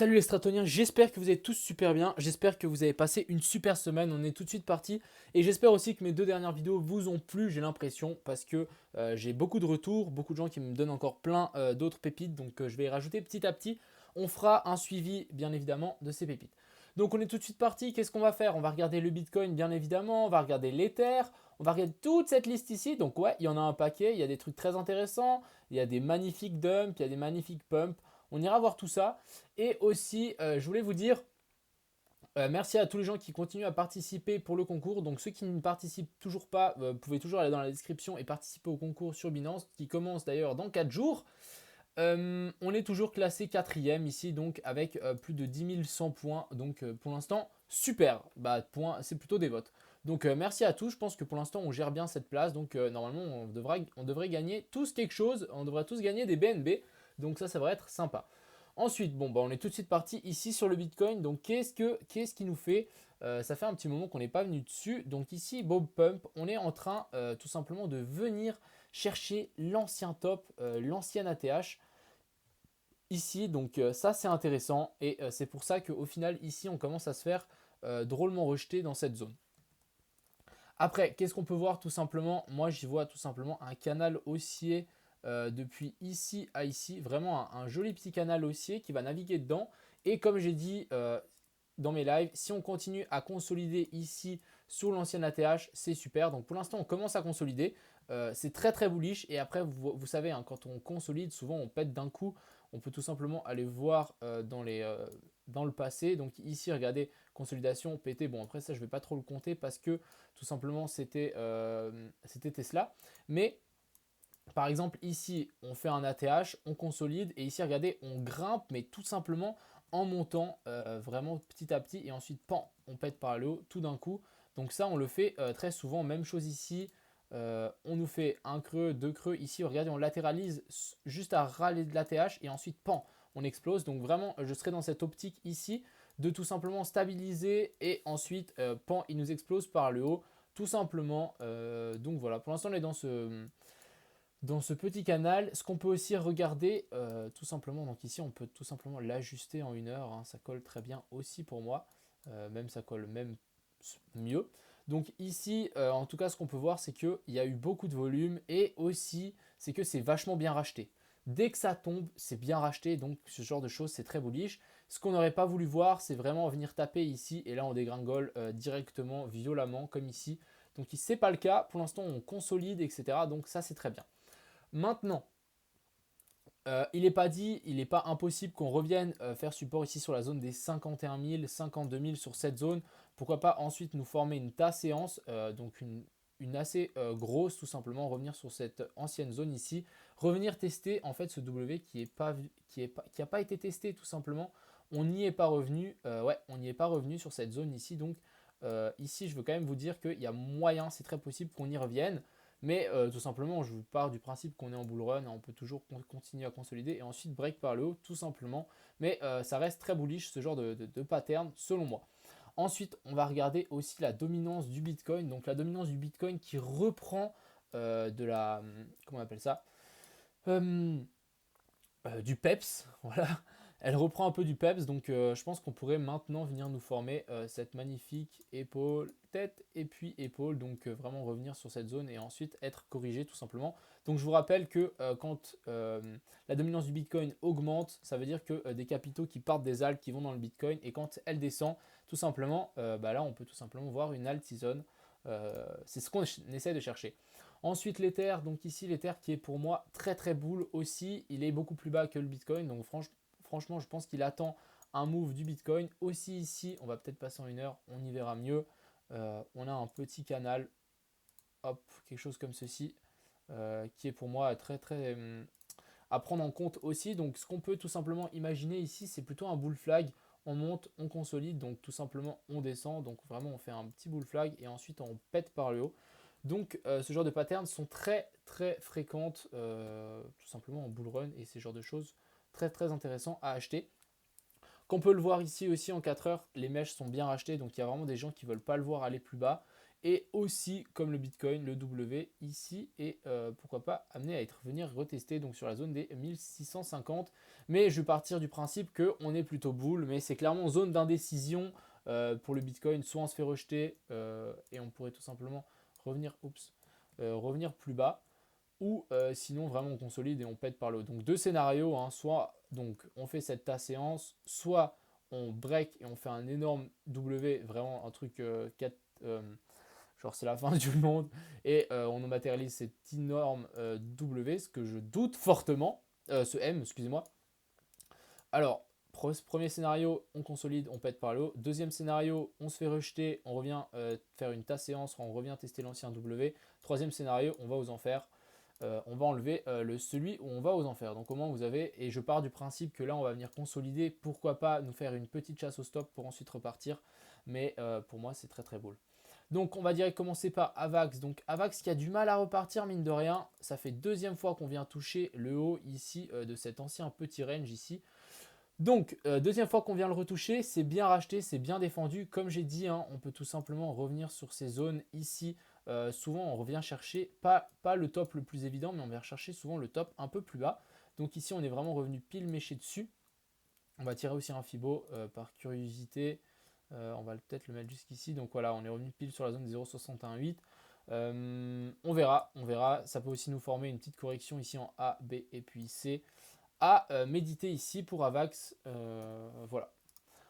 Salut les stratoniens, j'espère que vous êtes tous super bien, j'espère que vous avez passé une super semaine, on est tout de suite parti et j'espère aussi que mes deux dernières vidéos vous ont plu, j'ai l'impression, parce que j'ai beaucoup de retours, beaucoup de gens qui me donnent encore plein d'autres pépites, donc je vais y rajouter petit à petit, on fera un suivi bien évidemment de ces pépites. Donc on est tout de suite parti, qu'est-ce qu'on va faire? On va regarder le Bitcoin bien évidemment, on va regarder l'Ether, on va regarder toute cette liste ici, donc ouais, il y en a un paquet, il y a des trucs très intéressants, il y a des magnifiques dumps, il y a des magnifiques pumps, on ira voir tout ça. Et aussi, je voulais vous dire, merci à tous les gens qui continuent à participer pour le concours. Donc ceux qui ne participent toujours pas, vous pouvez toujours aller dans la description et participer au concours sur Binance, qui commence d'ailleurs dans 4 jours. On est toujours classé quatrième ici, donc avec plus de 10 100 points. Donc pour l'instant, super. Bah, c'est plutôt des votes. Donc merci à tous. Je pense que pour l'instant, on gère bien cette place. Donc normalement, on devrait gagner tous quelque chose. On devrait tous gagner des BNB. Donc ça va être sympa. Ensuite, bon, bah, on est tout de suite parti ici sur le Bitcoin. Donc, qu'est-ce qui nous fait ça fait un petit moment qu'on n'est pas venu dessus. Donc, ici, Bob Pump, on est en train tout simplement de venir chercher l'ancien top, l'ancien ATH ici. Donc, ça, c'est intéressant. Et c'est pour ça qu'au final, ici, on commence à se faire drôlement rejeter dans cette zone. Après, qu'est-ce qu'on peut voir tout simplement? Moi, j'y vois tout simplement un canal haussier depuis ici à ici. Vraiment un joli petit canal haussier qui va naviguer dedans. Et comme j'ai dit dans mes lives, si on continue à consolider ici sur l'ancien ATH, c'est super. Donc pour l'instant, on commence à consolider. C'est très très bullish. Et après, vous savez, hein, quand on consolide, souvent on pète d'un coup. On peut tout simplement aller voir dans le passé. Donc ici, regardez, consolidation, PT. Bon, après ça, je ne vais pas trop le compter parce que tout simplement, c'était Tesla. Mais par exemple, ici, on fait un ATH, on consolide. Et ici, regardez, on grimpe, mais tout simplement en montant vraiment petit à petit. Et ensuite, pan, on pète par le haut tout d'un coup. Donc ça, on le fait très souvent. Même chose ici. On nous fait un creux, deux creux. Ici, regardez, on latéralise juste à râler de l'ATH. Et ensuite, pan, on explose. Donc vraiment, je serai dans cette optique ici de tout simplement stabiliser. Et ensuite, pan, il nous explose par le haut. Tout simplement. Donc voilà, pour l'instant, on est dans ce petit canal. Ce qu'on peut aussi regarder, tout simplement, donc ici, on peut tout simplement l'ajuster en 1 heure. Hein, ça colle très bien aussi pour moi. Même ça colle même mieux. Donc ici, en tout cas, ce qu'on peut voir, c'est qu'il y a eu beaucoup de volume et aussi, c'est que c'est vachement bien racheté. Dès que ça tombe, c'est bien racheté. Donc ce genre de choses, c'est très bullish. Ce qu'on n'aurait pas voulu voir, c'est vraiment venir taper ici. Et là, on dégringole directement, violemment, comme ici. Donc ce n'est pas le cas. Pour l'instant, on consolide, etc. Donc ça, c'est très bien. Maintenant, il n'est pas dit, il n'est pas impossible qu'on revienne faire support ici sur la zone des 51 000, 52 000 sur cette zone. Pourquoi pas ensuite nous former une tas séance, donc une assez grosse tout simplement, revenir sur cette ancienne zone ici, revenir tester en fait ce W qui a pas été testé tout simplement. On n'y est pas revenu, ouais, on n'y est pas revenu sur cette zone ici. Donc ici, je veux quand même vous dire qu'il y a moyen, c'est très possible qu'on y revienne. Mais tout simplement, je pars du principe qu'on est en bull run, on peut toujours continuer à consolider et ensuite break par le haut, tout simplement. Mais ça reste très bullish ce genre de pattern, selon moi. Ensuite, on va regarder aussi la dominance du Bitcoin. Donc la dominance du Bitcoin qui reprend de la... Comment on appelle ça du peps, voilà. Elle reprend un peu du peps, donc je pense qu'on pourrait maintenant venir nous former cette magnifique épaule, tête et puis épaule, donc vraiment revenir sur cette zone et ensuite être corrigé tout simplement. Donc je vous rappelle que quand la dominance du Bitcoin augmente, ça veut dire que des capitaux qui partent des alts qui vont dans le Bitcoin et quand elle descend, tout simplement, bah là on peut tout simplement voir une alt season. C'est ce qu'on essaie de chercher. Ensuite, l'Ether, donc ici l'Ether qui est pour moi très très bull aussi, il est beaucoup plus bas que le Bitcoin, donc franchement je pense qu'il attend un move du Bitcoin. Aussi ici, on va peut-être passer en 1 heure, on y verra mieux. On a un petit canal, hop, quelque chose comme ceci, qui est pour moi très très à prendre en compte aussi. Donc ce qu'on peut tout simplement imaginer ici, c'est plutôt un bull flag. On monte, on consolide, donc tout simplement on descend. Donc vraiment on fait un petit bull flag et ensuite on pète par le haut. Donc ce genre de patterns sont très très fréquentes tout simplement en bull run et ces genres de choses très très intéressants à acheter. Qu'on peut le voir ici aussi en 4 heures, les mèches sont bien rachetées, donc il y a vraiment des gens qui ne veulent pas le voir aller plus bas. et aussi comme le Bitcoin, le W ici et pourquoi pas amené à venir retesté donc sur la zone des 1650. Mais je vais partir du principe qu'on est plutôt bull, mais c'est clairement zone d'indécision pour le Bitcoin. Soit on se fait rejeter et on pourrait tout simplement revenir, revenir plus bas, ou sinon vraiment on consolide et on pète par le haut. Donc deux scénarios, hein, soit donc on fait cette ta séance, soit on break et on fait un énorme W, vraiment un truc 4, genre c'est la fin du monde, et on matérialise cet énorme W, ce que je doute fortement, ce M, excusez-moi. Alors, premier scénario, on consolide, on pète par le haut. Deuxième scénario, on se fait rejeter, on revient faire une tasse séance, on revient tester l'ancien W. Troisième scénario, on va aux enfers. On va enlever celui où on va aux enfers. Donc au moins vous avez, et je pars du principe que là on va venir consolider, pourquoi pas nous faire une petite chasse au stop pour ensuite repartir. Mais pour moi c'est très très beau. Donc on va direct commencer par Avax. Donc Avax qui a du mal à repartir mine de rien. Ça fait deuxième fois qu'on vient toucher le haut ici de cet ancien petit range ici. Donc, deuxième fois qu'on vient le retoucher, c'est bien racheté, c'est bien défendu. Comme j'ai dit, hein, on peut tout simplement revenir sur ces zones ici. Souvent, on revient chercher, pas le top le plus évident, mais on vient chercher souvent le top un peu plus bas. Donc ici, on est vraiment revenu pile méché dessus. On va tirer aussi un Fibo par curiosité. On va peut-être le mettre jusqu'ici. Donc voilà, on est revenu pile sur la zone des 0,618. On verra. Ça peut aussi nous former une petite correction ici en A, B et puis C à méditer ici pour Avax. Voilà.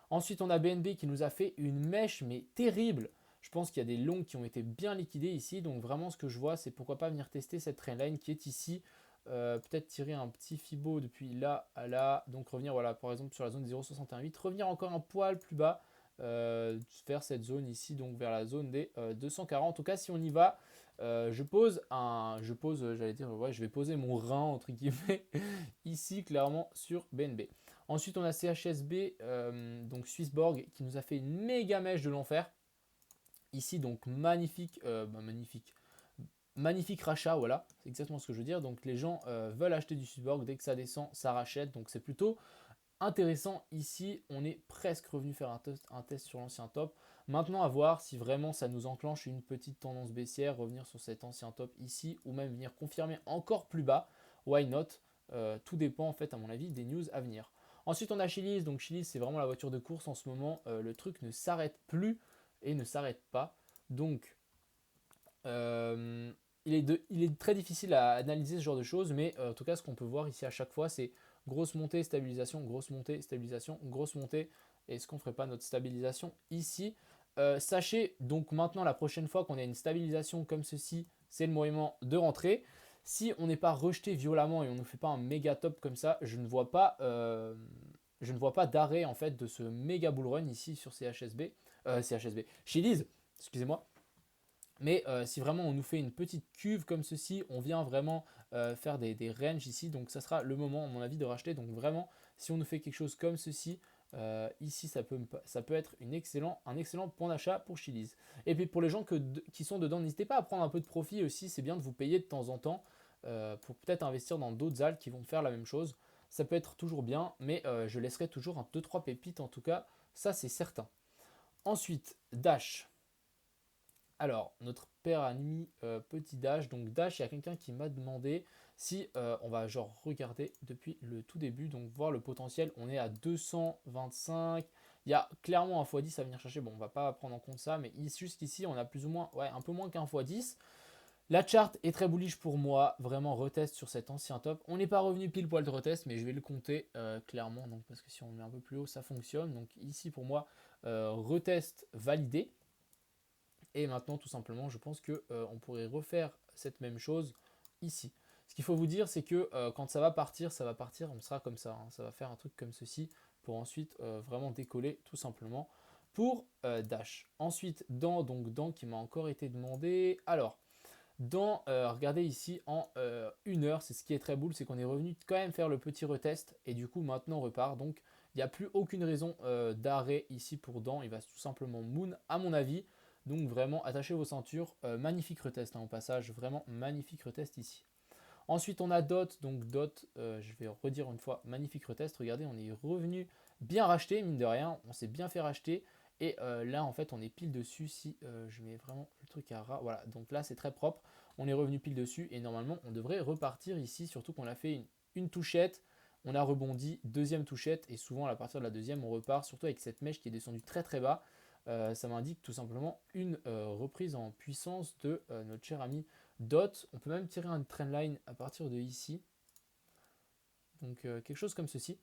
Ensuite, on a BNB qui nous a fait une mèche, mais terrible. Je pense qu'il y a des longs qui ont été bien liquidés ici. Donc vraiment, ce que je vois, c'est pourquoi pas venir tester cette trendline qui est ici. Peut-être tirer un petit Fibo depuis là à là. Donc revenir, voilà, par exemple, sur la zone des 0,618. Revenir encore un poil plus bas. Faire cette zone ici, donc vers la zone des 240. En tout cas, si on y va, j'allais dire, ouais, je vais poser mon rein entre guillemets ici clairement sur BNB. Ensuite, on a CHSB, donc Swissborg, qui nous a fait une méga mèche de l'enfer. Ici, donc magnifique rachat, voilà, c'est exactement ce que je veux dire. Donc les gens veulent acheter du Swissborg, dès que ça descend, ça rachète. Donc c'est plutôt intéressant. Ici, on est presque revenu faire un test sur l'ancien top. Maintenant, à voir si vraiment ça nous enclenche une petite tendance baissière, revenir sur cet ancien top ici, ou même venir confirmer encore plus bas. Why not? Tout dépend en fait, à mon avis, des news à venir. Ensuite, on a Chili's. Donc Chili's, c'est vraiment la voiture de course en ce moment. Le truc ne s'arrête plus et ne s'arrête pas. Donc, il est très difficile à analyser ce genre de choses, mais en tout cas, ce qu'on peut voir ici à chaque fois, c'est grosse montée, stabilisation, grosse montée, stabilisation, grosse montée. Est-ce qu'on ne ferait pas notre stabilisation ici? Sachez donc maintenant, la prochaine fois qu'on a une stabilisation comme ceci, c'est le moment de rentrer. Si on n'est pas rejeté violemment et on ne fait pas un méga top comme ça, je ne vois pas d'arrêt en fait de ce méga bull run ici sur CHSB, Chili's, excusez-moi. Mais si vraiment on nous fait une petite cuve comme ceci, on vient vraiment faire des ranges ici. Donc ça sera le moment, à mon avis, de racheter. Donc vraiment, si on nous fait quelque chose comme ceci, ici ça peut être un excellent point d'achat pour Chili's. Et puis pour les gens qui sont dedans, n'hésitez pas à prendre un peu de profit aussi. C'est bien de vous payer de temps en temps pour peut-être investir dans d'autres alts qui vont faire la même chose. Ça peut être toujours bien, mais je laisserai toujours un 2-3 pépites en tout cas, ça c'est certain. Ensuite, Dash. Alors, notre père ami petit Dash. Donc Dash, il y a quelqu'un qui m'a demandé si on va genre regarder depuis le tout début, donc voir le potentiel. On est à 225. Il y a clairement un x10 à venir chercher. Bon, on va pas prendre en compte ça, mais jusqu'ici, on a plus ou moins, ouais, un peu moins qu'un x10. La chart est très bullish pour moi, vraiment retest sur cet ancien top. On n'est pas revenu pile poil de retest, mais je vais le compter clairement, donc, parce que si on met un peu plus haut, ça fonctionne. Donc ici pour moi, retest validé. Et maintenant, tout simplement, je pense qu'on pourrait refaire cette même chose ici. Ce qu'il faut vous dire, c'est que quand ça va partir, on sera comme ça. Hein. Ça va faire un truc comme ceci pour ensuite vraiment décoller tout simplement pour Dash. Ensuite, dans qui m'a encore été demandé. Alors, regardez ici en 1 heure, c'est ce qui est très boule, c'est qu'on est revenu quand même faire le petit retest et du coup maintenant on repart. Donc il n'y a plus aucune raison d'arrêt ici pour il va tout simplement moon à mon avis. Donc vraiment attachez vos ceintures, magnifique retest hein, au passage, vraiment magnifique retest ici. Ensuite on a Dot, donc Dot, je vais redire une fois, magnifique retest, regardez on est revenu bien racheté mine de rien, on s'est bien fait racheter. Et là, en fait, on est pile dessus. Si je mets vraiment le truc à ras, voilà. Donc là, c'est très propre. On est revenu pile dessus et normalement, on devrait repartir ici. Surtout qu'on a fait une touchette. On a rebondi, deuxième touchette. Et souvent, à partir de la deuxième, on repart. Surtout avec cette mèche qui est descendue très très bas. Ça m'indique tout simplement une reprise en puissance de notre cher ami Dot. On peut même tirer un trendline à partir de ici. Donc quelque chose comme ceci.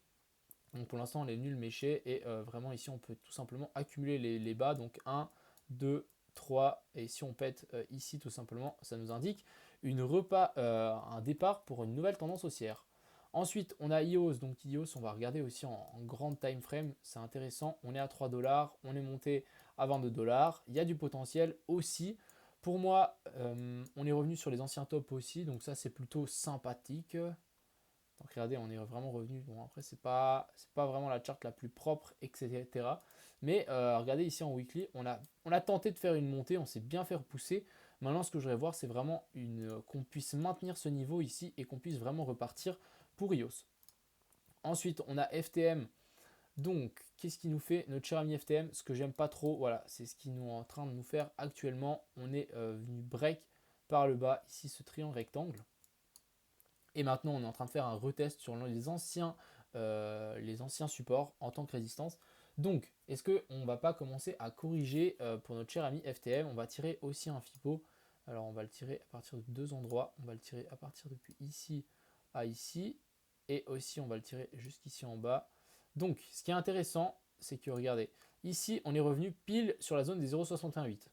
Donc pour l'instant, on est nul méché et vraiment ici, on peut tout simplement accumuler les bas. Donc 1, 2, 3 et si on pète ici tout simplement, ça nous indique un départ pour une nouvelle tendance haussière. Ensuite, on a IOS. Donc IOS, on va regarder aussi en grande time frame. C'est intéressant. On est à 3 $, on est monté à 22 $. Il y a du potentiel aussi. Pour moi, on est revenu sur les anciens tops aussi. Donc ça, c'est plutôt sympathique. Donc regardez, on est vraiment revenu. Bon, après, c'est pas vraiment la charte la plus propre, etc. Mais regardez ici en weekly, on a tenté de faire une montée, on s'est bien fait repousser. Maintenant, ce que je voudrais voir, c'est vraiment qu'on puisse maintenir ce niveau ici et qu'on puisse vraiment repartir pour IOS. Ensuite, on a FTM. Donc, qu'est-ce qui nous fait notre cher ami FTM? Ce que j'aime pas trop, voilà, c'est ce qui nous est en train de nous faire actuellement. On est venu break par le bas, ici, ce triangle rectangle. Et maintenant, on est en train de faire un retest sur les anciens supports en tant que résistance. Donc, est-ce qu'on ne va pas commencer à corriger pour notre cher ami FTM? On va tirer aussi un FIPO. Alors, on va le tirer à partir de deux endroits. On va le tirer à partir depuis ici à ici. Et aussi, on va le tirer jusqu'ici en bas. Donc, ce qui est intéressant, c'est que, regardez, ici, on est revenu pile sur la zone des 0,618.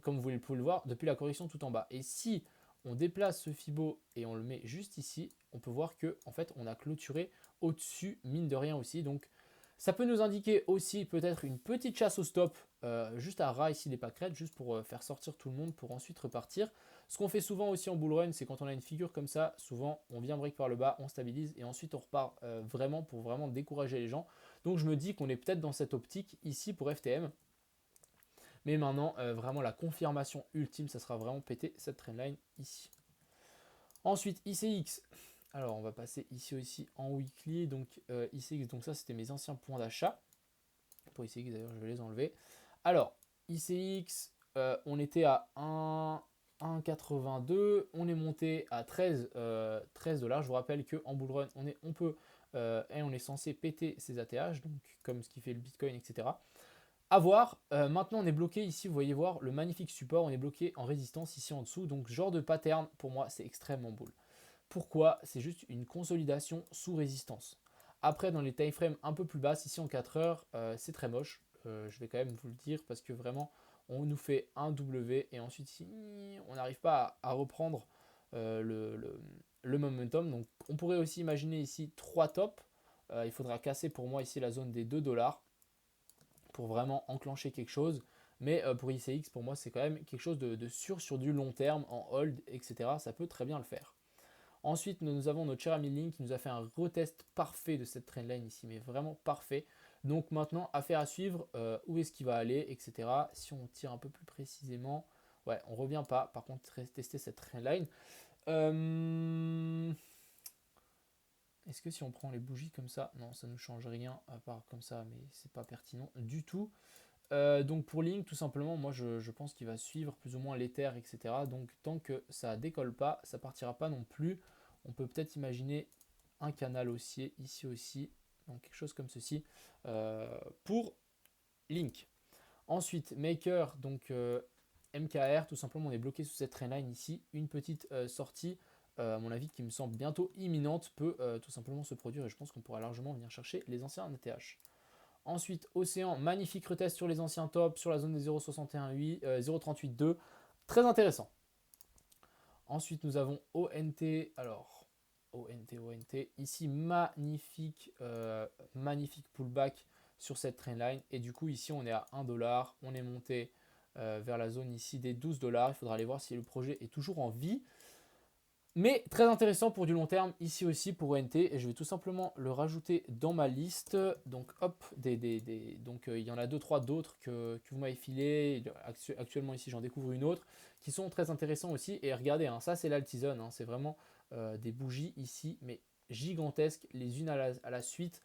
Comme vous pouvez le voir, depuis la correction tout en bas. Et si on déplace ce Fibo et on le met juste ici, on peut voir que en fait on a clôturé au-dessus, mine de rien aussi. Donc ça peut nous indiquer aussi peut-être une petite chasse au stop juste à ras ici des pâquerettes, juste pour faire sortir tout le monde pour ensuite repartir. Ce qu'on fait souvent aussi en bull run, c'est quand on a une figure comme ça, souvent on vient break par le bas, on stabilise et ensuite on repart vraiment pour vraiment décourager les gens. Donc je me dis qu'on est peut-être dans cette optique ici pour FTM. Mais maintenant, vraiment la confirmation ultime, ça sera vraiment péter cette trendline ici. Ensuite, ICX. Alors, on va passer ici aussi en weekly. Donc, ICX, donc ça, c'était mes anciens points d'achat. Pour ICX, d'ailleurs, je vais les enlever. Alors, ICX, on était à 1,82. On est monté à 13 $. Je vous rappelle qu'en bull run, on est censé péter ses ATH, donc comme ce qui fait le Bitcoin, etc. À voir. Maintenant, on est bloqué ici. Vous voyez voir le magnifique support. On est bloqué en résistance ici en dessous. Donc, ce genre de pattern, pour moi, c'est extrêmement bull. Pourquoi? C'est juste une consolidation sous résistance. Après, dans les time frames un peu plus basses, ici en 4 heures, c'est très moche. Je vais quand même vous le dire parce que vraiment, on nous fait un W et ensuite, ici, on n'arrive pas à reprendre le momentum. Donc, on pourrait aussi imaginer ici 3 tops. Il faudra casser pour moi ici la zone des 2 $ pour vraiment enclencher quelque chose. Mais pour ICX, pour moi, c'est quand même quelque chose de sûr sur du long terme, en hold, etc. Ça peut très bien le faire. Ensuite, nous avons notre cher ami Link qui nous a fait un retest parfait de cette trendline ici, mais vraiment parfait. Donc maintenant, affaire à suivre, où est-ce qu'il va aller, etc. Si on tire un peu plus précisément, ouais, on ne revient pas. Par contre, tester cette trendline. Est-ce que si on prend les bougies comme ça, non, ça ne change rien à part comme ça, mais c'est pas pertinent du tout. Donc pour Link, tout simplement, moi je pense qu'il va suivre plus ou moins l'Ether, etc. Donc tant que ça décolle pas, ça partira pas non plus. On peut peut-être imaginer un canal haussier ici aussi, donc quelque chose comme ceci pour Link. Ensuite, Maker, donc MKR, tout simplement, on est bloqué sous cette trendline ici. Une petite sortie, à mon avis, qui me semble bientôt imminente, peut tout simplement se produire et je pense qu'on pourra largement venir chercher les anciens ATH. Ensuite, Océan, magnifique retest sur les anciens tops, sur la zone des 0,618, 0,382. Très intéressant. Ensuite, nous avons ONT. Alors, ONT. Ici, magnifique pullback sur cette trendline. Et du coup, ici, on est à 1 $. On est monté vers la zone ici des 12 $. Il faudra aller voir si le projet est toujours en vie. Mais très intéressant pour du long terme ici aussi pour ONT et je vais tout simplement le rajouter dans ma liste. Donc hop, donc il y en a 2-3 d'autres que vous m'avez filé. Actuellement ici j'en découvre une autre qui sont très intéressants aussi. Et regardez, hein, ça c'est l'Altizone, hein, c'est vraiment des bougies ici mais gigantesques les unes à la suite.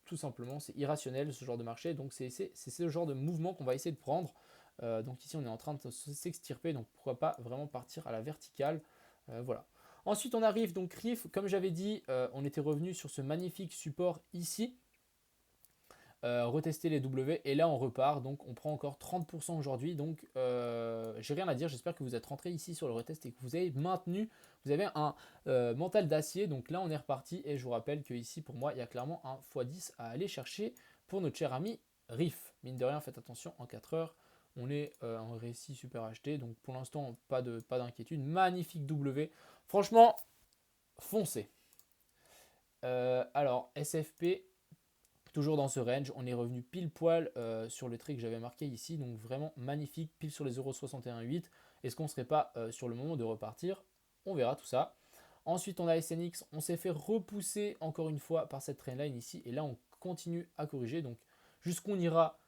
tout simplement, c'est irrationnel ce genre de marché. Donc c'est ce genre de mouvement qu'on va essayer de prendre. Donc ici, on est en train de s'extirper, donc pourquoi pas vraiment partir à la verticale. Voilà. Ensuite, on arrive donc RIF, comme j'avais dit, on était revenu sur ce magnifique support ici. Retester les W et là on repart, donc on prend encore 30% aujourd'hui, donc j'ai rien à dire. J'espère que vous êtes rentré ici sur le retest et que vous avez maintenu, vous avez un mental d'acier. Donc là on est reparti et je vous rappelle que ici pour moi il y a clairement un x10 à aller chercher pour notre cher ami RIF. Mine de rien, faites attention, en 4 heures on est en récit super acheté, donc pour l'instant pas d'inquiétude. Magnifique W, franchement foncez. Alors SFP, toujours dans ce range, on est revenu pile poil sur le trait que j'avais marqué ici, donc vraiment magnifique, pile sur les 0,61,8. Est-ce qu'on ne serait pas sur le moment de repartir? On verra tout ça. Ensuite, on a SNX, on s'est fait repousser encore une fois par cette trendline ici, et là on continue à corriger. Donc jusqu'où on ira,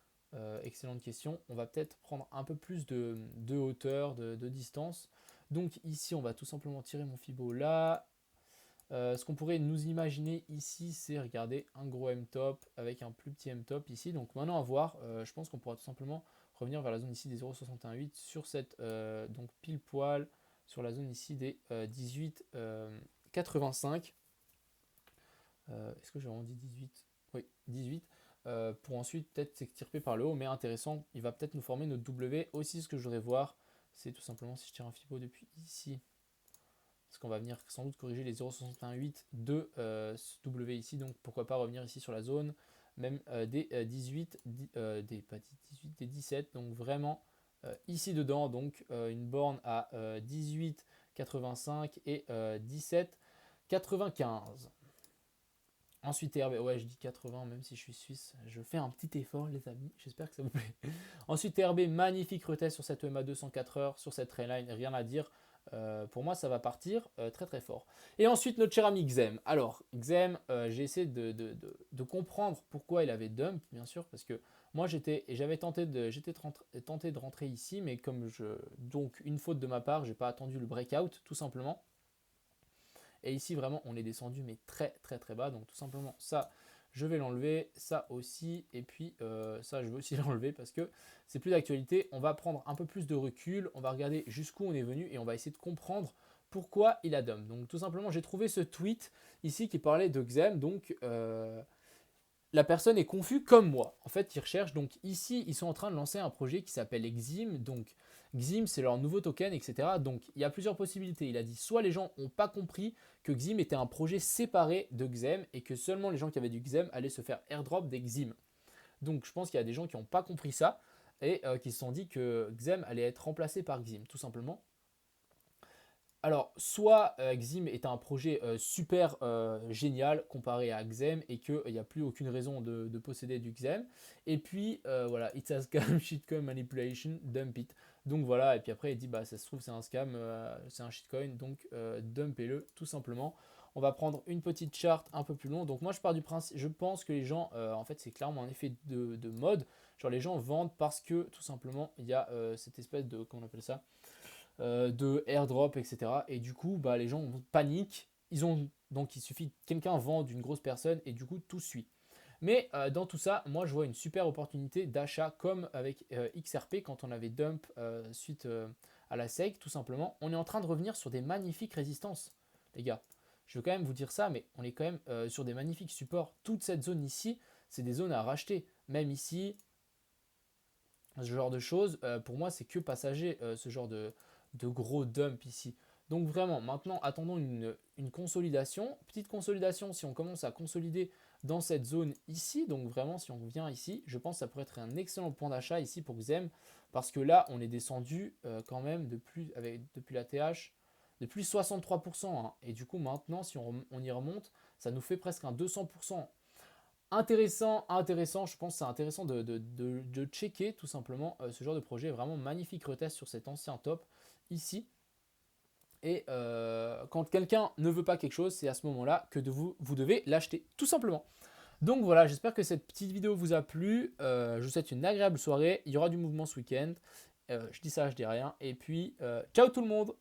excellente question. On va peut-être prendre un peu plus de hauteur, de distance. Donc ici, on va tout simplement tirer mon Fibo là. Ce qu'on pourrait nous imaginer ici, c'est regarder un gros M-top avec un plus petit M-top ici. Donc maintenant à voir, je pense qu'on pourra tout simplement revenir vers la zone ici des 0,61,8 sur cette donc pile poil sur la zone ici des 18,85. Est-ce que j'ai vraiment dit 18? Oui, 18. Pour ensuite peut-être s'extirper par le haut, mais intéressant, il va peut-être nous former notre W. Aussi, ce que je voudrais voir, c'est tout simplement si je tire un Fibo depuis ici, parce qu'on va venir sans doute corriger les 0,61,8 de ce W ici, donc pourquoi pas revenir ici sur la zone même des 18, pas 18, des 17, donc vraiment ici dedans, donc une borne à 18,85 et 17,95. Ensuite TRB, ouais je dis 80 même si je suis suisse, je fais un petit effort les amis, j'espère que ça vous plaît. Ensuite TRB, magnifique retest sur cette EMA 204 heures, sur cette trendline, rien à dire. Pour moi ça va partir très très fort. Et ensuite notre cher ami Xem. Alors Xem, j'ai essayé de comprendre pourquoi il avait dump, bien sûr, parce que moi j'étais tenté de rentrer ici, mais donc une faute de ma part, j'ai pas attendu le breakout tout simplement. Et ici vraiment on est descendu mais très très très bas, donc tout simplement ça je vais l'enlever, ça aussi, et puis ça je vais aussi l'enlever parce que c'est plus d'actualité. On va prendre un peu plus de recul, on va regarder jusqu'où on est venu et on va essayer de comprendre pourquoi il a dump. Donc tout simplement j'ai trouvé ce tweet ici qui parlait de Xem, donc la personne est confuse comme moi. En fait, ils recherchent. Donc ici, ils sont en train de lancer un projet qui s'appelle Xim. Donc Xim, c'est leur nouveau token, etc. Donc il y a plusieurs possibilités. Il a dit soit les gens n'ont pas compris que Xim était un projet séparé de Xem et que seulement les gens qui avaient du Xem allaient se faire airdrop des Xim. Donc je pense qu'il y a des gens qui n'ont pas compris ça et qui se sont dit que Xem allait être remplacé par Xim, tout simplement. Alors, soit Xim est un projet super génial comparé à Xem et qu'il n'y a plus aucune raison de posséder du Xem. Et puis, voilà, it's a scam, shitcoin manipulation, dump it. Donc voilà, et puis après, il dit, bah ça se trouve, c'est un scam, c'est un shitcoin, donc dumpez-le tout simplement. On va prendre une petite charte un peu plus longue. Donc moi, je pars du principe, je pense que les gens, en fait, c'est clairement un effet de mode. Genre, les gens vendent parce que tout simplement, il y a cette espèce de, comment on appelle ça, de airdrop, etc. Et du coup, bah, les gens paniquent. Donc il suffit que quelqu'un vende une grosse personne et du coup tout suit. Mais dans tout ça, moi je vois une super opportunité d'achat comme avec XRP quand on avait dump suite à la SEC, tout simplement. On est en train de revenir sur des magnifiques résistances, les gars. Je veux quand même vous dire ça, mais on est quand même sur des magnifiques supports. Toute cette zone ici, c'est des zones à racheter. Même ici, ce genre de choses, pour moi, c'est que passager, ce genre de gros dump ici. Donc vraiment, maintenant, attendons une consolidation. Petite consolidation, si on commence à consolider dans cette zone ici, donc vraiment, si on vient ici, je pense que ça pourrait être un excellent point d'achat ici pour Xem, parce que là, on est descendu quand même depuis la TH, de plus 63%. Hein. Et du coup, maintenant, si on y remonte, ça nous fait presque un 200%. Intéressant, je pense que c'est intéressant de checker tout simplement ce genre de projet. Vraiment magnifique retest sur cet ancien top ici. Et quand quelqu'un ne veut pas quelque chose, c'est à ce moment-là que vous devez l'acheter, tout simplement. Donc voilà, j'espère que cette petite vidéo vous a plu. Je vous souhaite une agréable soirée. Il y aura du mouvement ce week-end. Je dis ça, je dis rien. Et puis, ciao tout le monde!